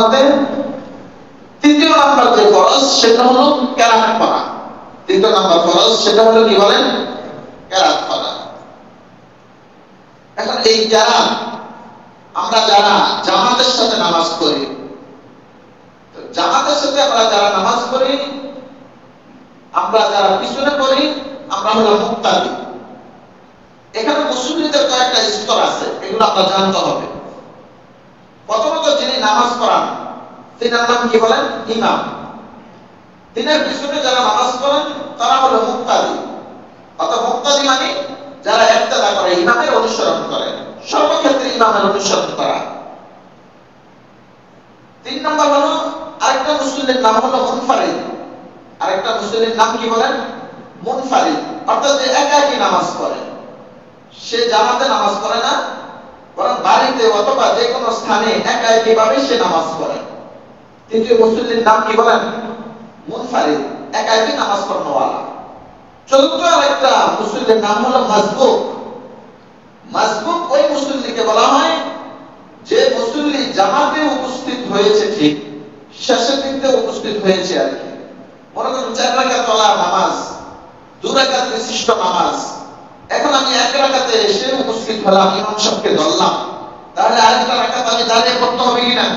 জামাতে। তৃতীয় নাম্বার যে ফরজ সেটা হলো কেরাত পড়া। তৃতীয় নাম্বার ফরজ সেটা হলো কি বলেন? কেরাত পড়া। এখন এই কেরাত আমরা যারা জামাতের সাথে নামাজ পড়ি, জামাতের সাথে আমরা যারা নামাজ পড়ি, আমরা যারা পিছনে পড়ি, আমরা হলো মুক্তাদি। এখানে মুসল্লিদের কয়েকটা স্তর আছে, এগুলো আপনার জানতে হবে। প্রথমত যিনি নামাজ পড়ান তিনার নাম কি বলেন? ইমাম। তিনের পিছনে যারা নামাজ পড়েন তারা হলো মুক্তাদি। অর্থাৎ মুক্তাদি মানে যারা ইক্তেদা করে, ইমামের অনুসরণ করে, সর্বক্ষেত্রে ইমামের অনুসরণ করা। 3 নম্বর হলো আরেকটা মুসল্লির নাম হলো মুনফারিদ। আরেকটা মুসল্লির নাম কি বলেন? মুনফারিদ। অর্থাৎ যে একাকী নামাজ পড়ে, সে জামাতে নামাজ পড়ে না, বরং বাড়িতে অথবা যে কোনো স্থানে একাকী ভাবে সে নামাজ পড়ে। তৃতীয় মুসল্লির নাম কি বলেন? মুনফারিদ, একাকী নামাজ পড়নেওয়ালা। চতুর্থ আরেকটা মুসল্লির নাম হলো মাসবুক। মাসবুক ওই মুসল্লিকে বলা হয় যে মুসল্লি জামাতে উপস্থিত হয়েছে, ঠিক শেষের দিকে উপস্থিত হয়েছে আর কি। মনে করুন 4 রাকাত নামাজ, 2 রাকাত বিশিষ্ট নামাজ, এখন আমি 1 রাকাতে এসে উপস্থিত হলাম, ইমাম সাহেবকে ধরলাম, তাহলে আরেকটা রাকাত আমি দাঁড়িয়ে পড়তে হবে কিনা?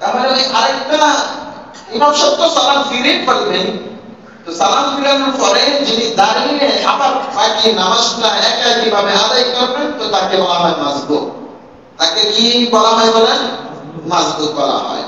তাহলে ওই আরেকটা ইমাম সাহেব তো সালাম ফিরে পড়বেন, তো সালাম ফিরানোর পরে যিনি দাঁড়িয়ে আবার বাকি নামাজটা একই ভাবে আদায় করবেন, তো তাকে বলা হয় মাসবুক। তাকে কি বলা হয় বলেন? মাসবুক বলা হয়।